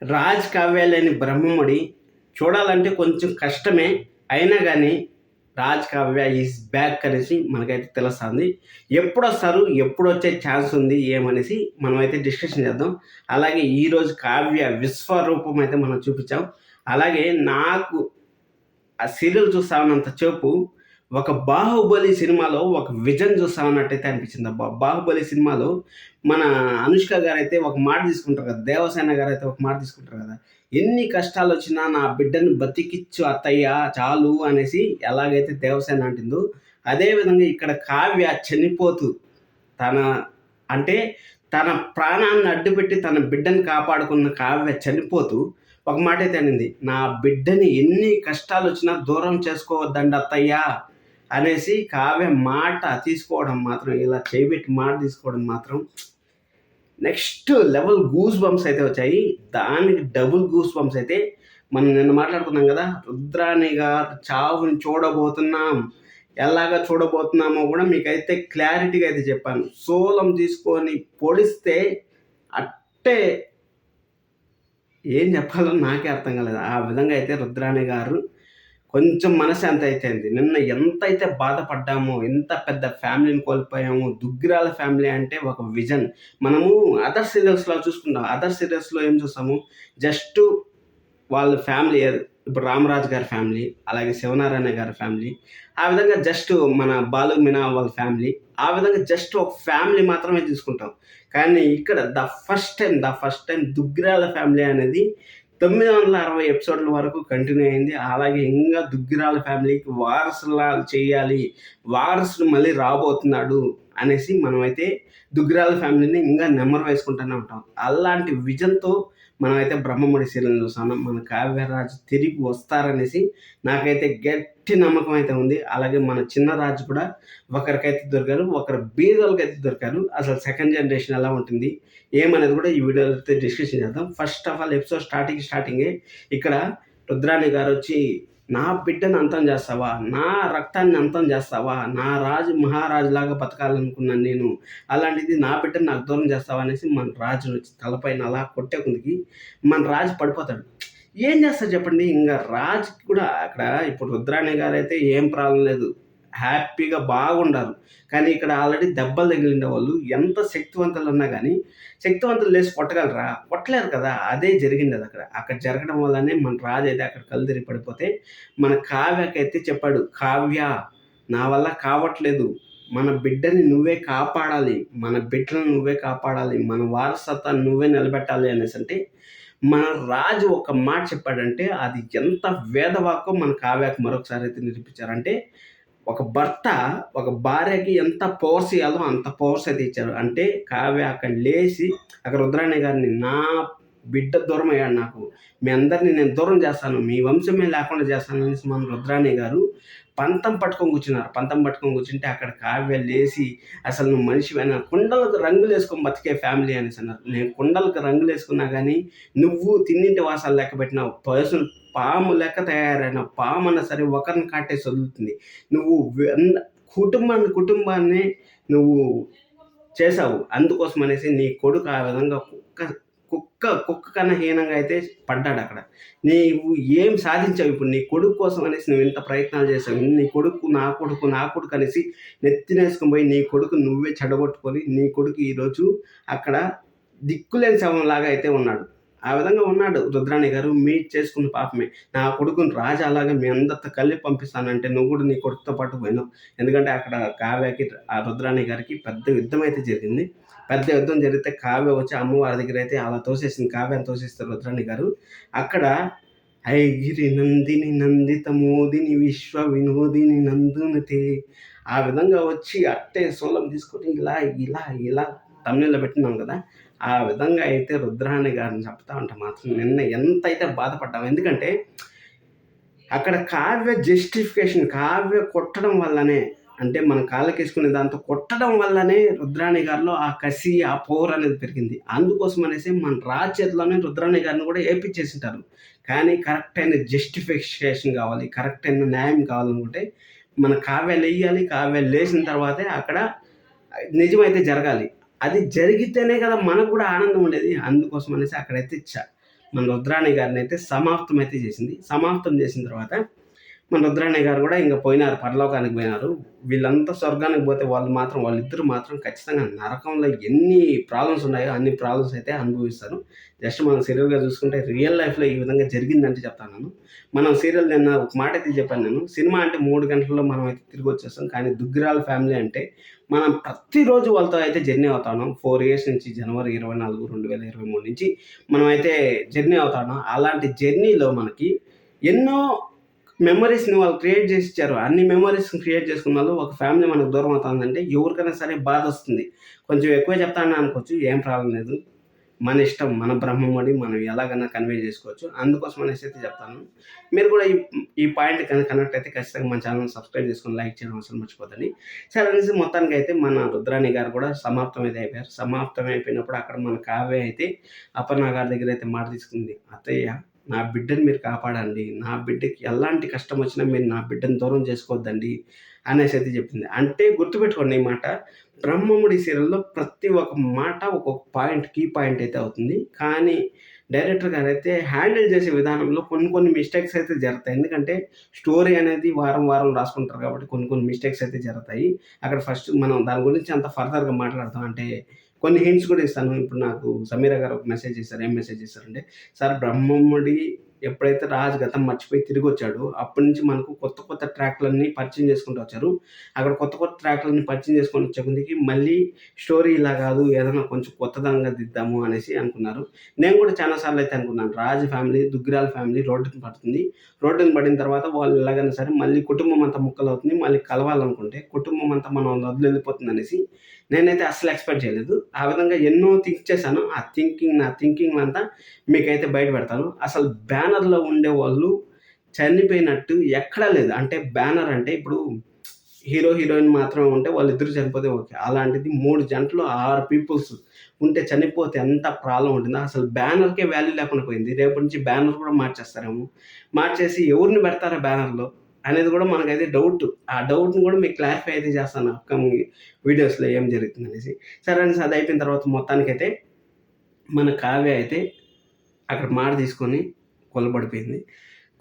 రాజ్ కావ్యాలేని బ్రహ్మముడి చూడాలంటే కొంచెం కష్టమే. అయినా కానీ రాజ్ కావ్య ఈజ్ బ్యాక్ అనేసి మనకైతే తెలుస్తుంది. ఎప్పుడొస్తారు, ఎప్పుడొచ్చే ఛాన్స్ ఉంది ఏమనేసి మనమైతే డిస్కషన్ చేద్దాం. అలాగే ఈరోజు కావ్య విశ్వరూపం అయితే మనం చూపించాం. అలాగే నాకు ఆ సీరియల్ చూస్తా ఉన్నంత సేపు ఒక 'బాహుబలి' సినిమాలో ఒక విజన్ చూస్తా ఉన్నట్టయితే అనిపించింది అబ్బా! 'బాహుబలి' సినిమాలో మన అనుష్క గారైతే ఒక మాట తీసుకుంటారు కదా! దేవసేన గారైతే ఒక మాట తీసుకుంటారు కదా! ఎన్ని కష్టాలొచ్చినా నా బిడ్డని బతికిచ్చు అత్తయ్య చాలు అనేసి ఎలాగైతే దేవసేన అంటుందో, అదే విధంగా ఇక్కడ కావ్య చనిపోతూ తన అంటే తన ప్రాణాన్ని అడ్డుపెట్టి తన బిడ్డని కాపాడుకున్న కావ్య చనిపోతూ ఒక మాట అయితే అనింది, నా బిడ్డని ఎన్ని కష్టాలొచ్చినా దూరం చేసుకోవద్దండి అత్తయ్య అనేసి కావ్య మాట తీసుకోవడం మాత్రం, ఇలా చేయబెట్టి మాట తీసుకోవడం మాత్రం నెక్స్ట్ లెవెల్ గూస్ బంప్స్ అయితే వచ్చాయి. దానికి డబుల్ గూస్ బంప్స్ అయితే మనం నిన్న మాట్లాడుకున్నాం కదా, రుద్రాణి గారు చావుని చూడబోతున్నాం. ఎలాగా చూడబోతున్నామో కూడా మీకైతే క్లారిటీగా అయితే చెప్పాను. సోలం తీసుకొని పొడిస్తే అట్టే ఏం చెప్పాలో నాకే అర్థం కాలేదు. ఆ విధంగా అయితే రుద్రాణి గారు కొంచెం మనశ్శాంతి అయితే అయింది. నిన్న ఎంతైతే బాధపడ్డామో, ఎంత పెద్ద ఫ్యామిలీని కోల్పోయామో, దుగ్గిరాల ఫ్యామిలీ అంటే ఒక విజన్. మనము అదర్ సీరియల్స్‌లో చూసుకుంటాం. అదర్ సీరియల్స్‌లో ఏం చూస్తాము, జస్ట్ వాళ్ళ ఫ్యామిలీ ఇప్పుడు రామరాజు గారి ఫ్యామిలీ, అలాగే శివనారాయణ గారి ఫ్యామిలీ, ఆ విధంగా జస్ట్ మన బాలు మీనా వాళ్ళ ఫ్యామిలీ, ఆ విధంగా జస్ట్ ఒక ఫ్యామిలీ మాత్రమే తీసుకుంటాం. కానీ ఇక్కడ the first time Duggirala family అనేది 960 ఎపిసోడ్ల వరకు కంటిన్యూ అయింది. అలాగే ఇంకా దుగ్గిరాల ఫ్యామిలీకి వారసులా చేయాలి, వారసుడు మళ్ళీ రాబోతున్నాడు అనేసి మనమైతే దుగ్గిరాల ఫ్యామిలీని ఇంకా నెమరు వేసుకుంటూనే ఉంటాం. అలాంటి విజన్‌తో మనమైతే బ్రహ్మముడి సీరియల్ చూస్తున్నాం. మన కావ్యరాజు తిరిగి వస్తారనేసి నాకైతే గట్టి నమ్మకం అయితే ఉంది. అలాగే మన చిన్నరాజు కూడా ఒకరికైతే దొరికారు, ఒకరు బీదోళ్ళకైతే దొరికారు. అసలు సెకండ్ జనరేషన్ ఎలా ఉంటుంది ఏమనేది కూడా ఈ వీడియోలో అయితే డిస్కషన్ చేద్దాం. ఫస్ట్ ఆఫ్ ఆల్ ఎపిసోడ్ స్టార్టింగే ఇక్కడ రుద్రాణి గారు వచ్చి, నా బిడ్డను అంతం చేస్తావా, నా రక్తాన్ని అంతం చేస్తావా, నా రాజు మహారాజులాగా బతకాలనుకున్నాను నేను, అలాంటిది నా బిడ్డను నాకు దూరం చేస్తావా అనేసి మన రాజును వచ్చి తలపైన అలా కొట్టే కొందికి మన రాజు పడిపోతాడు. ఏం చేస్తారు చెప్పండి. ఇంకా రాజుకి కూడా అక్కడ ఇప్పుడు రుద్రాణి గారు అయితే ఏం ప్రాబ్లం లేదు, హ్యాపీగా బాగుండారు. కానీ ఇక్కడ ఆల్రెడీ దెబ్బలు తగిలిండే వాళ్ళు ఎంత శక్తివంతులు ఉన్నా కానీ శక్తివంతులు లేసి కొట్టగలరా, కొట్టలేరు కదా. అదే జరిగింది అది అక్కడ జరగడం వల్లనే మన రాజు అయితే అక్కడ కళ్ళు తిరిగి పడిపోతే మన కావ్యకైతే చెప్పాడు, కావ్య నా వల్ల కావట్లేదు, మన బిడ్డని నువ్వే కాపాడాలి, మన బిడ్డను నువ్వే కాపాడాలి, మన వారసత్వాన్ని నువ్వే నిలబెట్టాలి అనేసి అంటే మన రాజు ఒక మాట చెప్పాడంటే అది ఎంత వేదవాకో మన కావ్యకు మరొకసారి అయితే నిరూపించారంటే, ఒక భర్త ఒక భార్యకి ఎంత పవర్స్ ఇవ్వాలో అంత పవర్స్ అయితే ఇచ్చారు. అంటే కావ్య అక్కడ లేచి అక్కడ రుద్రాణి గారిని, నా బిడ్డ దూరం అయ్యాడు నాకు, మీ అందరిని నేను దూరం చేస్తాను, మీ వంశమే లేకుండా చేస్తాను అనేసి మన రుద్రాణి గారు పంతం పట్టుకొని కూర్చున్నారు. పంతం పట్టుకొని కూర్చుంటే అక్కడ కావ్య లేచి, అసలు నువ్వు మనిషివైనా, కుండలకు రంగులు వేసుకొని బతికే ఫ్యామిలీ అనేసి అన్నారు. నేను కుండలకు రంగులు వేసుకున్నా కానీ నువ్వు తిన్నింటి వాసాలు లెక్క పెట్టినావు, పర్సన్ పాము లెక్క తయారైన పాము అన్నా సరే ఒకరిని కాటేసి వదులుతుంది. నువ్వు కుటుంబాన్ని నువ్వు చేసావు. అందుకోసం అనేసి నీ కొడుకు ఆ విధంగా కుక్క కన్నా హీనంగా అయితే పడ్డాడు అక్కడ. నీవు ఏం సాధించావు ఇప్పుడు నీ కొడుకు కోసం అనేసి నువ్వు ఇంత ప్రయత్నాలు చేసావు. నీ కొడుకు నా కొడుకు అనేసి నెత్తినేసుకొని పోయి నీ కొడుకు నువ్వే చెడగొట్టుకొని నీ కొడుకు ఈరోజు అక్కడ దిక్కులేని శవంలాగా అయితే ఉన్నాడు. ఆ విధంగా ఉన్నాడు రుద్రాణి గారు. మీట్ చేసుకున్న పాపమే. నా కొడుకుని రాజా అలాగా మీ అందరితో కలిపి పంపిస్తానంటే నువ్వు కూడా నీ కొడుకుతో పాటు పోయినావు. ఎందుకంటే అక్కడ కావ్యకి ఆ రుద్రాణి గారికి పెద్ద యుద్ధం అయితే జరిగింది. పెద్ద యుద్ధం జరిగితే కావ్య వచ్చి అమ్మవారి దగ్గర అయితే అలా తోసేసింది, కావ్యాన్ని తోసేస్తారు రుద్రాణి గారు. అక్కడ ఐగిరి నందిని నందిత మోదిని విశ్వ వినోదిని నందునతే ఆ విధంగా వచ్చి అట్టే సోలం తీసుకొని ఇలా ఇలా ఇలా తమిళలో పెట్టినాం కదా, ఆ విధంగా అయితే రుద్రాణి గారిని చెప్తా ఉంటే మాత్రం నిన్న ఎంతైతే బాధపడ్డాము. ఎందుకంటే అక్కడ కావ్య కొట్టడం వల్లనే, అంటే మన కాళ్ళకేసుకునే దాంతో కొట్టడం వల్లనే రుద్రాణి గారిలో ఆ కసి, ఆ పవర్ అనేది పెరిగింది. అందుకోసం అనేసి మన రాజు చేతిలోనే రుద్రాణి గారిని కూడా ఏపించేసింటారు. కానీ కరెక్ట్ అయిన జస్టిఫికేషన్ కావాలి, కరెక్ట్ అయిన న్యాయం కావాలనుకుంటే మన కావ్య లేయాలి. కావ్య లేచిన తర్వాతే అక్కడ నిజమైతే జరగాలి. అది జరిగితేనే కదా మనకు కూడా ఆనందం ఉండేది. అందుకోసం అనేసి అక్కడైతే మన రుద్రాణి గారిని అయితే సమాప్తం అయితే చేసింది. సమాప్తం చేసిన తర్వాత మన రుద్రాణి గారు కూడా ఇంక పోయినారు, పరలోకానికి పోయినారు. వీళ్ళంతా స్వర్గానికి పోతే వాళ్ళిద్దరు మాత్రం ఖచ్చితంగా నరకంలో ఎన్ని ప్రాబ్లమ్స్ ఉన్నాయో అన్ని ప్రాబ్లమ్స్ అయితే అనుభవిస్తారు. జస్ట్ మనం సీరియల్‌గా చూసుకుంటే రియల్ లైఫ్‌లో ఈ విధంగా జరిగిందంటే చెప్తాను నేను. మనం సీరియల్ నిన్న ఒక మాట అయితే చెప్పాను నేను. సినిమా అంటే 3 గంటల్లో మనం అయితే తిరిగొచ్చేస్తాం. కానీ దుగ్గిరాల ఫ్యామిలీ అంటే మనం ప్రతిరోజు వాళ్ళతో అయితే జర్నీ అవుతా ఉన్నాం. 4 ఇయర్స్ నుంచి జనవరి 24, 2023 నుంచి మనమైతే జర్నీ అవుతా ఉన్నాం. అలాంటి జర్నీలో మనకి ఎన్నో మెమోరీస్‌ని వాళ్ళు క్రియేట్ చేసి ఇచ్చారు. అన్ని మెమోరీస్‌ని క్రియేట్ చేసుకున్నోళ్ళు ఒక ఫ్యామిలీ మనకు దూరం అవుతుందంటే ఎవరికైనా సరే బాధొస్తుంది. కొంచెం ఎక్కువే చెప్తాను అనుకోవచ్చు. ఏం ప్రాబ్లమ్ లేదు. మన ఇష్టం. మన బ్రహ్మముడి మనం ఎలాగైనా కన్వే చేసుకోవచ్చు. అందుకోసం అనేసి అయితే చెప్తాను. మీరు కూడా ఈ పాయింట్ కనెక్ట్ అయితే ఖచ్చితంగా మన ఛానెల్‌ని సబ్స్క్రైబ్ చేసుకొని లైక్ చేయడం అసలు మర్చిపోద్దండి. సరే అనేసి మొత్తానికైతే మన రుద్రాణి గారు కూడా సమాప్తం అయితే అయిపోయారు. సమాప్తం అయిపోయినప్పుడు అక్కడ మన కావ్య అయితే అపర్ణ గారి దగ్గర అయితే మాట తీసుకుంది. "అత్తయ్య, నా బిడ్డని మీరు కాపాడండి. నా బిడ్డకి ఎలాంటి కష్టం వచ్చినా మీరు నా బిడ్డని దూరం చేసుకోవద్దండి" అనేసి అయితే చెప్పింది. అంటే గుర్తుపెట్టుకోండి ఈ మాట. బ్రహ్మముడి సీరియల్‌లో ప్రతి ఒక్క మాట ఒక్కొక్క పాయింట్, కీ పాయింట్ అయితే అవుతుంది. కానీ డైరెక్టర్ గారైతే హ్యాండిల్ చేసే విధానంలో కొన్ని మిస్టేక్స్ అయితే జరుగుతాయి. ఎందుకంటే స్టోరీ అనేది వారం వారం రాసుకుంటారు కాబట్టి కొన్ని మిస్టేక్స్ అయితే జరుగుతాయి. అక్కడ ఫస్ట్ మనం దాని గురించి అంత ఫర్దర్‌గా మాట్లాడతాం. అంటే కొన్ని హింట్స్ కూడా ఇస్తాను. ఇప్పుడు నాకు సమీర గారు ఒక మెసేజ్ చేశారు. ఏం మెసేజ్ చేశారంటే, "సార్, బ్రహ్మముడి ఎప్పుడైతే రాజు గతం మర్చిపోయి తిరిగొచ్చాడో అప్పటి నుంచి మనకు కొత్త ట్రాక్‌లన్నీ పరిచయం చేసుకుంటూ వచ్చారు. అక్కడ కొత్త ట్రాక్‌లన్నీ పరిచయం చేసుకొని వచ్చే కొద్దికి మళ్ళీ స్టోరీ ఇలా కాదు, ఏదైనా కొంచెం కొత్తదనంగా దిద్దాము" అనేసి అనుకున్నారు. నేను కూడా చాలా సార్లు అయితే అనుకున్నాను. రాజు ఫ్యామిలీ, దుగ్గిరాల ఫ్యామిలీ రోడ్డున పడుతుంది. రోడ్డున పడిన తర్వాత వాళ్ళు ఎలాగైనా సరే మళ్ళీ కుటుంబం అంతా ముక్కలవుతుంది. మళ్ళీ కలవాలనుకుంటే కుటుంబం అంతా మనల్ని వదిలి నేనైతే అస్సలు ఎక్స్‌పెక్ట్ చేయలేదు. ఆ విధంగా ఎన్నో థింక్ చేశాను. నా థింకింగ్ అంతా మీకైతే బయట పెడతాను. అసలు బ్యానర్‌లో ఉండేవాళ్ళు చనిపోయినట్టు ఎక్కడా లేదు. అంటే బ్యానర్ అంటే ఇప్పుడు హీరో, హీరోయిన్ మాత్రమే ఉంటే వాళ్ళిద్దరూ చనిపోతే ఓకే. అలాంటిది 3 జంటలు 6 పీపుల్స్ ఉంటే చనిపోతే ఎంత ప్రాబ్లమ్ ఉంటుందో. అసలు బ్యానర్‌కే వాల్యూ లేకుండా పోయింది. రేపటి నుంచి బ్యానర్ కూడా మార్చేస్తారేమో. మార్చేసి ఎవరిని పెడతారా బ్యానర్‌లో అనేది కూడా మనకైతే డౌట్. ఆ డౌట్‌ని కూడా మీకు క్లారిఫై అయితే చేస్తాను అప్‌కమింగ్ వీడియోస్‌లో ఏం జరుగుతుందనేసి. సరే అనేసి అది అయిపోయిన తర్వాత మొత్తానికైతే మన కావ్య అయితే అక్కడ మాట తీసుకొని కొల్లబడిపోయింది.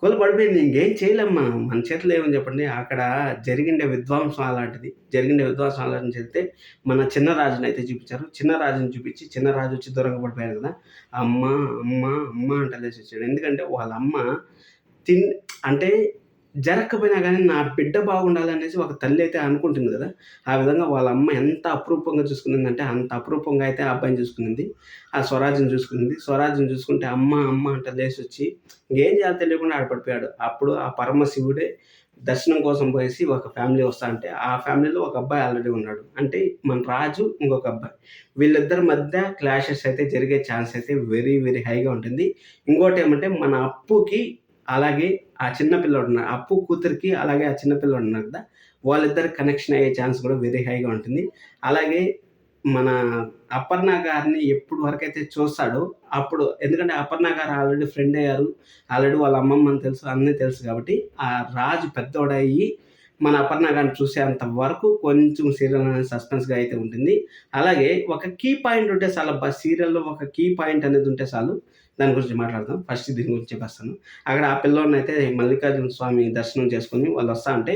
కొల్లబడిపోయింది. ఇంకేం చేయలేం మనం. మన చేతిలో ఏముంది చెప్పండి. అక్కడ జరిగిండే విధ్వంసం అలాంటిది. జరిగితే మన చిన్నరాజునైతే చూపించారు. చిన్నరాజుని చూపించి చిన్నరాజు వచ్చి దూరంగా పడిపోయారు కదా! అమ్మ, అమ్మ, అమ్మ అంట లేసొచ్చాడు. ఎందుకంటే వాళ్ళ అమ్మ తిన్ అంటే జరగకపోయినా గానీ నా బిడ్డ బాగుండాలనేసి ఒక తల్లి అయితే అనుకుంటుంది గదా! ఆ విధంగా వాళ్ళ అమ్మ ఎంత అపురూపంగా చూసుకునిందంటే అంత అపురూపంగా అయితే ఆ అబ్బాయిని చూసుకునింది. ఆ స్వరాజ్‌ని చూసుకునింది. స్వరాజ్‌ని చూసుకుంటే అమ్మ, అమ్మ అంట లేసొచ్చి ఇంకేం చేయాలో తెలియకుండా ఆడ పడిపోయాడు. అప్పుడు ఆ పరమశివుడే దర్శనం కోసం పోయేసి ఒక ఫ్యామిలీ వస్తా అంటే ఆ ఫ్యామిలీలో ఒక అబ్బాయి ఆల్రెడీ ఉన్నాడు. అంటే మన రాజు ఇంకొక అబ్బాయి. వీళ్ళిద్దరి మధ్య క్లాషెస్ అయితే జరిగే ఛాన్స్ అయితే వెరీ, వెరీ హైగా ఉంటుంది. ఇంకోటేమంటే మన అప్పుకి అలాగే ఆ చిన్న పిల్లోడున్నాడు. అప్పు కూతురికి అలాగే ఆ చిన్న పిల్లోడున్నాడు కదా! వాళ్ళిద్దరికి కనెక్షన్ అయ్యే ఛాన్స్ కూడా వెరీ హైగా ఉంటుంది. అలాగే మన అపర్ణ గారిని ఎప్పుడు వరకైతే చూస్తాడో అప్పుడు ఎందుకంటే అపర్ణ గారు ఆల్రెడీ ఫ్రెండ్ అయ్యారు. ఆల్రెడీ వాళ్ళ అమ్మమ్మని తెలుసు, అన్నీ తెలుసు కాబట్టి ఆ రాజు పెద్దోడయ్యి మన అపర్ణ గారిని చూసేంత వరకు కొంచెం సీరియల్ అనేది సస్పెన్స్‌గా అయితే ఉంటుంది. అలాగే ఒక కీ పాయింట్ ఉంటే చాలబ్బా! సీరియల్‌లో ఒక కీ పాయింట్ అనేది ఉంటే చాలు. దాని గురించి మాట్లాడదాం. ఫస్ట్ దీని గురించి చెప్పేస్తాను. అక్కడ ఆ పిల్లోడినైతే మల్లికార్జున స్వామి దర్శనం చేసుకొని వాళ్ళొస్తా ఉంటే,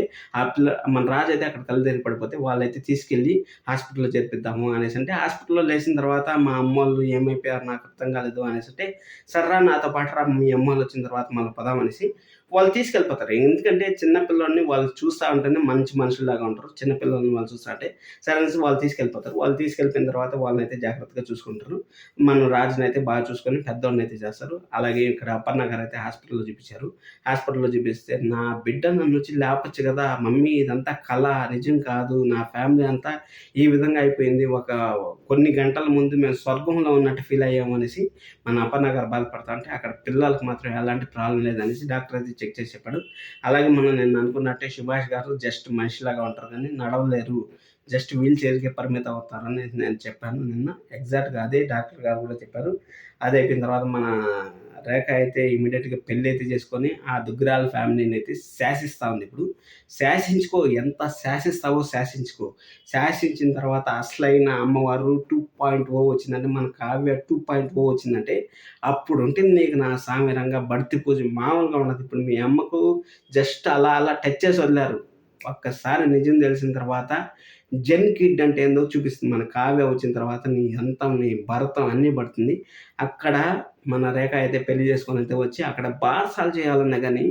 మన రాజైతే అక్కడ కళ్ళు పడిపోతే వాళ్ళైతే తీసుకెళ్ళి హాస్పిటల్‌లో చేర్పిద్దాము అనేసంటే, హాస్పిటల్‌లో లేసిన తర్వాత మా అమ్మోళ్ళు ఏమైపోయారు నాకు అర్థం కాలేదు అనేసంటే, సర్రా నాతో పాటు రా మీ అమ్మోళ్ళొచ్చిన తర్వాత మళ్ళా పోదాం అనేసి వాళ్ళు తీసుకెళ్ళిపోతారు. ఎందుకంటే చిన్న పిల్లోడిని వాళ్ళు చూస్తా ఉంటేనే మంచి మనుషుల్లాగా ఉంటారు. చిన్న పిల్లల్ని వాళ్ళు చూస్తా ఉంటే, సరే అనేసి వాళ్ళు తీసుకెళ్ళిపోతారు. వాళ్ళు తీసుకెళ్ళిపోయిన తర్వాత వాళ్ళనైతే జాగ్రత్తగా చూసుకుంటారు. మన రాజునైతే బాగా చూసుకొని పెద్దోడినైతే చేస్తారు. అలాగే ఇక్కడ అపర్ణ గారైతే హాస్పిటల్‌లో చూపించారు. హాస్పిటల్‌లో చూపిస్తే, "నా బిడ్డ నన్నొచ్చి లేపొచ్చు గదా! మమ్మీ ఇదంతా కల, నిజం కాదు. నా ఫ్యామిలీ అంతా ఈ విధంగా అయిపోయింది. కొన్ని గంటల ముందు మేము స్వర్గంలో ఉన్నట్టు ఫీల్ అయ్యాము" అనేసి మన అపర్ణ గారు బాధపడతా ఉంటే, అక్కడ పిల్లలకి మాత్రం ఎలాంటి ప్రాబ్లమ్ లేదనేసి డాక్టర్ అయితే చెక్ చేసి చెప్పాడు. అలాగే మనం నిన్న అనుకున్నట్టే సుభాష్ గారు జస్ట్ మనిషిలాగా ఉంటారు గానీ నడవలేరు. జస్ట్ వీల్ చైర్‌కే పరిమితం అవుతారని నేను చెప్పాను నిన్న. ఎగ్జాక్ట్‌గా అదే డాక్టర్ గారు కూడా చెప్పారు. అది అయిపోయిన తర్వాత మన రేఖ అయితే ఇమ్మీడియట్‌గా పెళ్ళైతే చేసుకొని ఆ దుగ్గిరాల ఫ్యామిలీని అయితే శాసిస్తా ఉంది ఇప్పుడు. శాసించుకో, ఎంత శాసిస్తావో శాసించుకో. శాసించిన తర్వాత అసలైన అమ్మవారు 2.0 వచ్చిందంటే, మన కావ్య 2.0 వచ్చిందంటే అప్పుడుంటుంది నీకు నా సామిరంగా భర్తీ పూజ మామూలుగా ఉండదు. ఇప్పుడు మీ అమ్మకు జస్ట్ అలా అలా టచ్ చేసి వదిలారు. ఒక్కసారి నిజం తెలిసిన తర్వాత జెన్ కిడ్ అంటే ఏందో చూపిస్తుంది. మన కావ్య వచ్చిన తర్వాత నీ అంతం, నీ భరతం అన్నీ పడుతుంది. అక్కడ మన రేఖ అయితే పెళ్లి చేసుకొనైతే వచ్చి అక్కడ బారసాలు చేయాలన్నా గానీ,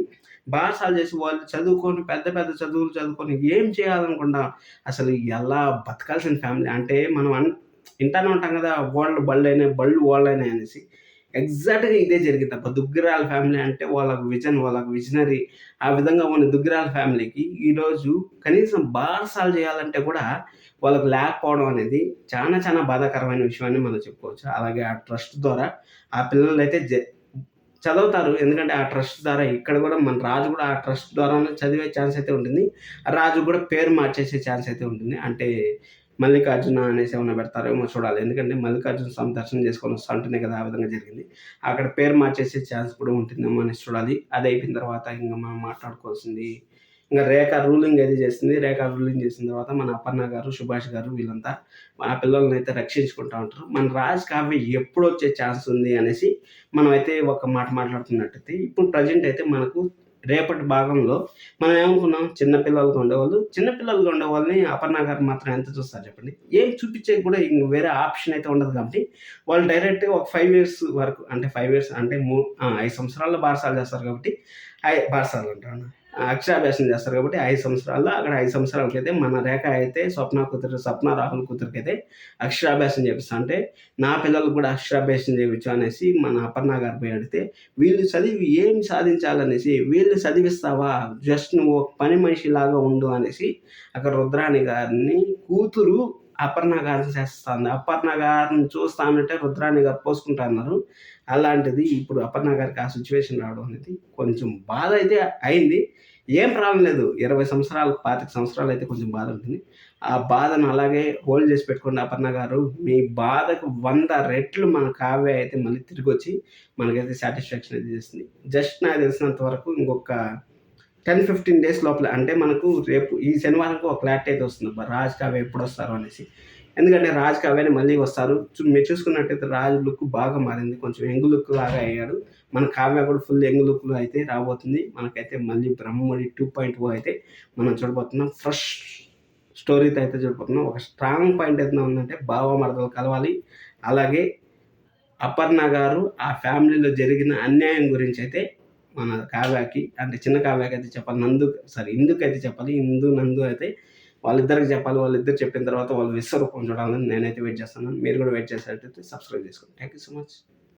బారసాలు చేసి వాళ్ళు చదువుకొని పెద్ద పెద్ద చదువులు చదువుకొని ఏం చేయాలనుకుండా అసలు ఎలా బతకాల్సిన ఫ్యామిలీ అంటే మనం వింటానే ఉంటాం కదా! ఓళ్ళ బళ్ళైనాయి, బళ్ళు ఓళ్ళైనాయి అనేసి. ఎగ్జాక్ట్‌గా ఇదే జరిగిందబ్బా. దుగ్గిరాల ఫ్యామిలీ అంటే వాళ్ళకి విజన్, వాళ్ళకి విజనరీ. ఆ విధంగా ఉన్న దుగ్గిరాల ఫ్యామిలీకి ఈరోజు కనీసం బారసాలు చేయాలంటే కూడా వాళ్ళకి లేకపోవడం అనేది చాలా చాలా బాధాకరమైన విషయం అని మనం చెప్పుకోవచ్చు. అలాగే ఆ ట్రస్ట్ ద్వారా ఆ పిల్లలైతే చదువుతారు. ఎందుకంటే ఆ ట్రస్ట్ ద్వారా ఇక్కడ కూడా మన రాజు కూడా ఆ ట్రస్ట్ ద్వారానే చదివే ఛాన్స్ అయితే ఉంటుంది. ఆ రాజు కూడా పేరు మార్చేసే ఛాన్స్ అయితే ఉంటుంది. అంటే మల్లికార్జున అనేసి ఏమన్నా పెడతారేమో చూడాలి. ఎందుకంటే మల్లికార్జున స్వామి దర్శనం చేసుకొని వస్తా ఉంటేనే కదా ఆ విధంగా జరిగింది. అక్కడ పేరు మార్చేసే ఛాన్స్ కూడా ఉంటుందేమో అనేసి చూడాలి. అది అయిపోయిన తర్వాత ఇంక మనం మాట్లాడుకోవాల్సింది ఇంక రేఖ రూలింగ్ అయితే చేస్తుంది. రేఖ రూలింగ్ చేసిన తర్వాత మన అపర్ణ గారు, సుభాష్ గారు వీళ్ళంతా ఆ పిల్లలనైతే రక్షించుకుంటా ఉంటారు. మన రాజ్ కావ్య ఎప్పుడొచ్చే ఛాన్స్ ఉంది అనేసి మనమైతే ఒక మాట మాట్లాడుతున్నట్టయితే ఇప్పుడు ప్రెజెంట్ అయితే మనకు రేపటి భాగంలో మనం ఏమనుకున్నాం, చిన్న పిల్లలుగా ఉండేవాళ్ళని అపర్ణ గారు మాత్రం ఎంత చూస్తారు చెప్పండి. ఏం చూపించేకి కూడా ఇంక వేరే ఆప్షన్ అయితే ఉండదు కాబట్టి వాళ్ళు డైరెక్ట్‌గా ఒక 5 ఇయర్స్ వరకు అంటే 5 ఇయర్స్ అంటే 5 సంవత్సరాల్లో బారసాలు చేస్తారు కాబట్టి బారసాలు అంటాను. అక్షరాభ్యాసం చేస్తారు కాబట్టి 5 సంవత్సరాల్లో అక్కడ 5 సంవత్సరాలకైతే మన రేఖ అయితే స్వప్న రాహుల్ కూతురికైతే అక్షరాభ్యాసం చేపిస్తా. అంటే నా పిల్లలకు కూడా అక్షరాభ్యాసం చేయించు అనేసి మన అపర్ణ గారు పోయి అడిగితే, వీళ్ళు చదివి ఏం సాధించాలనేసి, వీళ్ళు చదివిస్తావా? జస్ట్ నువ్వు ఒక పని మనిషిలాగా ఉండు అనేసి అక్కడ రుద్రాణి గారిని కూతురు అపర్ణ గారిని చేస్తాంది. అపర్ణ గారిని చూస్తా ఉంటే రుద్రాణి గారు పోసుకుంటా అన్నారు. అలాంటిది ఇప్పుడు అపర్ణ గారికి ఆ సిట్యుయేషన్ రావడం అనేది కొంచెం బాధ అయితే అయింది. ఏం ప్రాబ్లమ్ లేదు. 20 సంవత్సరాలు, 25 సంవత్సరాలు అయితే కొంచెం బాధ ఉంటుంది. ఆ బాధను అలాగే హోల్డ్ చేసి పెట్టుకోండి అపర్ణ గారు. మీ బాధకు 100 రెట్లు మన కావ్య అయితే మళ్ళీ తిరిగొచ్చి మనకైతే సాటిస్ఫాక్షన్ అయితే చేస్తుంది. జస్ట్ నాకు తెలిసినంత వరకు ఇంకొక 10, 15 డేస్ లోపల అంటే మనకు రేపు ఈ శనివారంకి ఒక క్లారిటీ అయితే వస్తుందబ్బా. రాజ్ కావ్య ఎప్పుడొస్తారు అనేసి. ఎందుకంటే రాజ్ కావ్యనే మళ్ళీ వస్తారు. మీరు చూసుకున్నట్టయితే రాజ్ లుక్ బాగా మారింది. కొంచెం యంగ్ లుక్ లాగా అయ్యాడు. మన కావ్య కూడా ఫుల్ యంగ్ లుక్‌లో అయితే రాబోతుంది. మనకైతే మళ్ళీ బ్రహ్మముడి 2.0 అయితే మనం చూడబోతున్నాం. ఫ్రెష్ స్టోరీతో అయితే చూడబోతున్నాం. ఒక స్ట్రాంగ్ పాయింట్ ఏదైనా ఉందంటే బావ-మరదలు కలవాలి. అలాగే అపర్ణ గారు ఆ ఫ్యామిలీలో జరిగిన అన్యాయం గురించైతే మన కావ్యకి అంటే చిన్న కావ్యకి అయితే చెప్పాలి. ఇందుకైతే చెప్పాలి. నందు అయితే వాళ్ళిద్దరికి చెప్పాలి. వాళ్ళిద్దరు చెప్పిన తర్వాత వాళ్ళు విశ్వరూపం చూడాలని నేనైతే వెయిట్ చేస్తున్నాను. మీరు కూడా వెయిట్ చేసేటట్టయితే సబ్స్క్రైబ్ చేసుకోండి. Thank you so much.